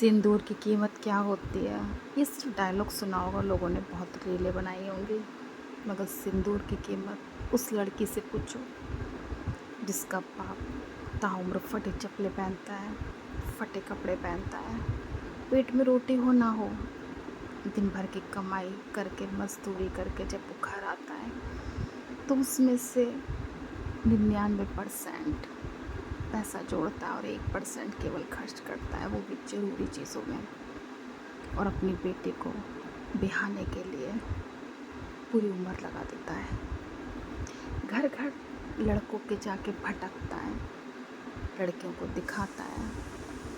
सिंदूर की कीमत क्या होती है? ये सिर्फ डायलॉग सुना होगा लोगों ने, बहुत रीलें बनाई होंगी। मगर सिंदूर की कीमत उस लड़की से पूछो जिसका बाप ताउम्र फटे चप्पलें पहनता है, फटे कपड़े पहनता है, पेट में रोटी हो ना हो, दिन भर की कमाई करके मजदूरी करके जब वो घर आता है तो उसमें से 99% पैसा जोड़ता है और 1% केवल खर्च करता है, वो भी ज़रूरी चीज़ों में। और अपनी बेटी को बिहाने के लिए पूरी उम्र लगा देता है। घर घर लड़कों के जाके भटकता है, लड़कियों को दिखाता है,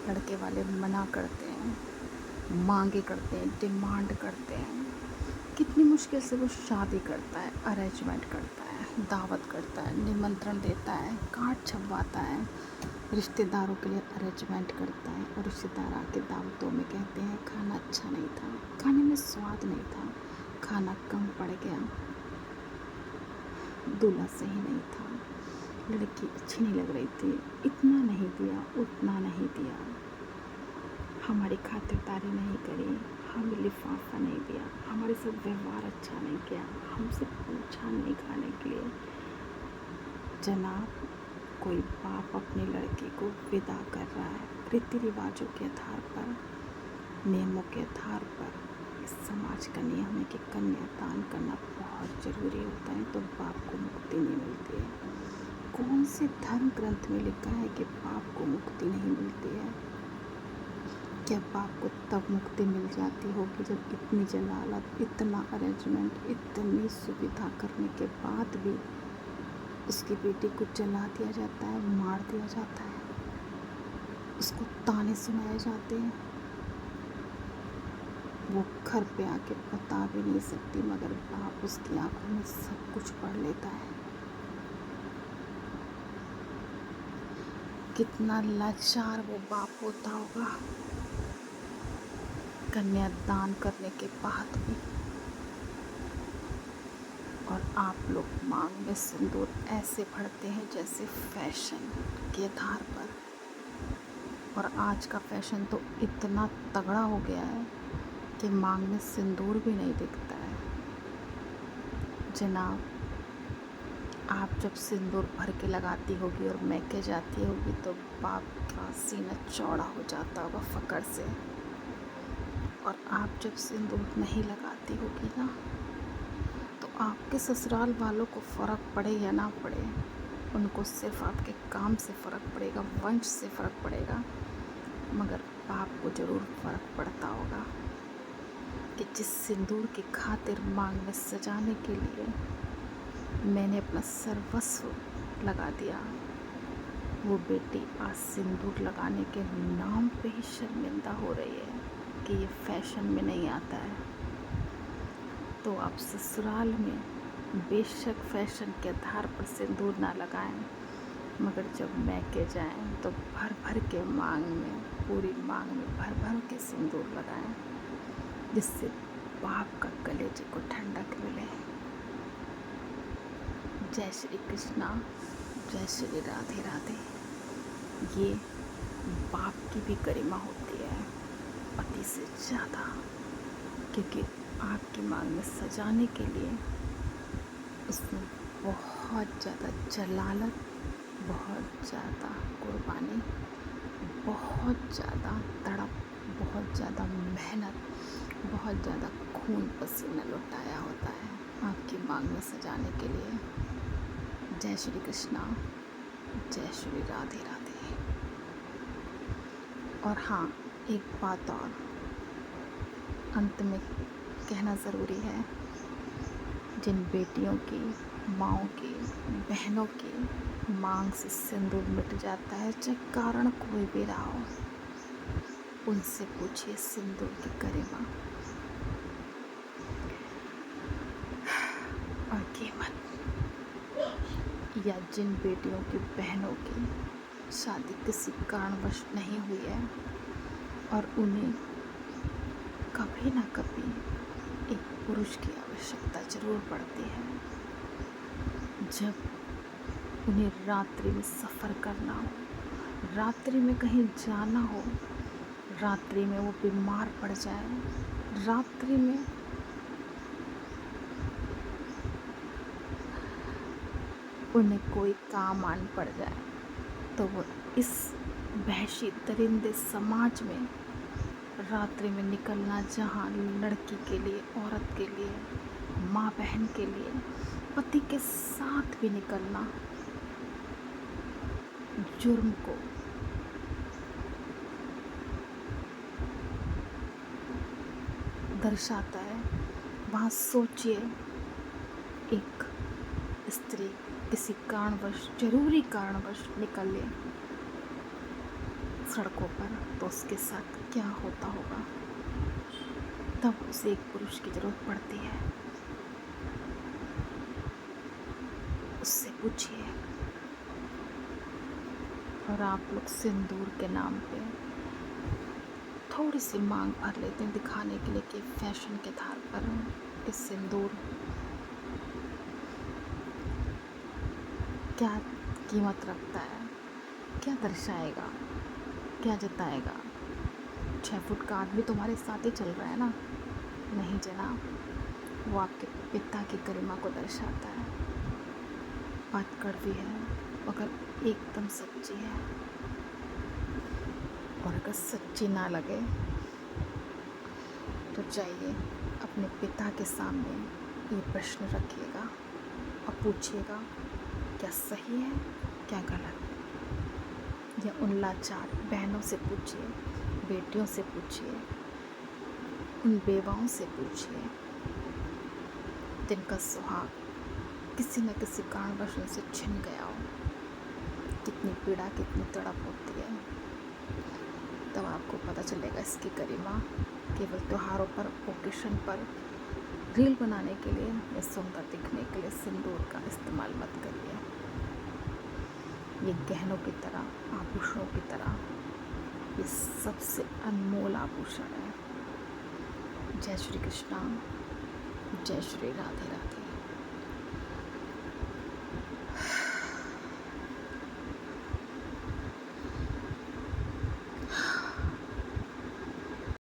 लड़के वाले मना करते हैं, मांगे करते हैं, डिमांड करते हैं। कितनी मुश्किल से वो शादी करता है, अरेंजमेंट करता है, दावत करता है, निमंत्रण देता है, कार्ड छपवाता है, रिश्तेदारों के लिए अरेंजमेंट करता है और रिश्तेदार आके दावतों में कहते हैं खाना अच्छा नहीं था, खाने में स्वाद नहीं था, खाना कम पड़ गया, दूल्हा सही नहीं था, लड़की अच्छी नहीं लग रही थी, इतना नहीं दिया, उतना नहीं दिया, हमारी खातिरदारी नहीं करी, हमें लिफाफा नहीं दिया, हमारे साथ व्यवहार अच्छा नहीं किया, हमसे पूछा नहीं खाने के लिए। जनाब, कोई बाप अपनी लड़की को विदा कर रहा है रीति रिवाजों के आधार पर, नियमों के आधार पर। इस समाज का नियम है कि कन्यादान करना बहुत ज़रूरी होता है, तो बाप को मुक्ति नहीं मिलती है। कौन से धर्म ग्रंथ में लिखा है कि बाप को मुक्ति नहीं मिलती है? क्या बाप को तब मुक्ति मिल जाती होगी जब इतनी जलालत, इतना अरेंजमेंट, इतनी सुविधा करने के बाद भी उसकी बेटी को जला दिया जाता है, मार दिया जाता है, उसको ताने सुनाए जाते हैं। वो घर पे आके बता भी नहीं सकती, मगर बाप उसकी आंखों में सब कुछ पढ़ लेता है। कितना लाचार वो बाप होता होगा कन्यादान करने के बाद भी। और आप लोग मांग में सिंदूर ऐसे भरते हैं जैसे फैशन के आधार पर। और आज का फैशन तो इतना तगड़ा हो गया है कि मांग में सिंदूर भी नहीं दिखता है। जनाब, आप जब सिंदूर भर के लगाती होगी और मैके जाती होगी तो बाप का सीना चौड़ा हो जाता होगा फ़क्र से। और आप जब सिंदूर नहीं लगाती होगी ना, तो आपके ससुराल वालों को फ़र्क पड़े या ना पड़े, उनको सिर्फ आपके काम से फ़र्क पड़ेगा, वंश से फ़र्क पड़ेगा, मगर बाप को ज़रूर फ़र्क पड़ता होगा कि जिस सिंदूर की खातिर मांग में सजाने के लिए मैंने अपना सर्वस्व लगा दिया, वो बेटी आज सिंदूर लगाने के नाम पे ही शर्मिंदा हो रही है कि ये फैशन में नहीं आता है। तो आप ससुराल में बेशक फैशन के आधार पर सिंदूर ना लगाएं, मगर जब मैके जाएं तो भर भर के मांग में, पूरी मांग में भर भर के सिंदूर लगाएं, जिससे बाप का कलेजे को ठंडक मिले। जय श्री कृष्णा, जय श्री राधे राधे। ये बाप की भी गरिमा होती है पति से ज़्यादा, क्योंकि आपकी मांग में सजाने के लिए उसने बहुत ज़्यादा जलालत, बहुत ज़्यादा कुर्बानी, बहुत ज़्यादा तड़प, बहुत ज़्यादा मेहनत, बहुत ज़्यादा खून पसीना लुटाया होता है आपकी मांग में सजाने के लिए। जय श्री कृष्णा, जय श्री राधे राधे। और हाँ, एक बात और अंत में कहना ज़रूरी है, जिन बेटियों की, माँओं की, बहनों की मांग से सिंदूर मिट जाता है, चाहे कारण कोई भी रहा हो, उनसे पूछिए सिंदूर की गरिमा और कीमत। या जिन बेटियों की, बहनों की शादी किसी कारणवश नहीं हुई है और उन्हें कभी ना कभी एक पुरुष की आवश्यकता ज़रूर पड़ती है, जब उन्हें रात्रि में सफ़र करना हो, रात्रि में कहीं जाना हो, रात्रि में वो बीमार पड़ जाए, रात्रि में उन्हें कोई काम आन पड़ जाए, तो वो इस वहशी दरिंदे समाज में रात्रि में निकलना, जहाँ लड़की के लिए, औरत के लिए, माँ बहन के लिए, पति के साथ भी निकलना जुर्म को दर्शाता है। वहाँ सोचिए, एक स्त्री किसी कारणवश, जरूरी कारणवश निकले सड़कों पर, तो उसके साथ क्या होता होगा। तब उसे एक पुरुष की जरूरत पड़ती है। उससे पूछिए। और आप लोग सिंदूर के नाम पे थोड़ी सी मांग भर लेते हैं, दिखाने के लिए कि फैशन के आधार पर कि सिंदूर क्या कीमत रखता है, क्या दर्शाएगा, क्या जताएगा। 6 फुट का आदमी तुम्हारे साथ ही चल रहा है ना? नहीं जनाब, वो आपके पिता की गरिमा को दर्शाता है। बात कड़वी है मगर एकदम सच्ची है। और अगर सच्ची ना लगे तो जाइए अपने पिता के सामने ये प्रश्न रखिएगा और पूछिएगा, क्या सही है, क्या गलत। या उन लाचार बहनों से पूछिए, बेटियों से पूछिए, उन बेवाओं से पूछिए जिनका सुहाग किसी न किसी कारणवश उनसे छिन गया हो। कितनी पीड़ा, कितनी तड़प होती है। तब आपको पता चलेगा इसकी गरिमा। केवल त्योहारों पर, ओकेशन पर रील बनाने के लिए या सुंदर दिखने के लिए सिंदूर का इस्तेमाल मत करिए। ये गहनों की तरह, आभूषणों की तरह, ये सबसे अनमोल आभूषण है। जय श्री कृष्णा, जय श्री राधे राधे।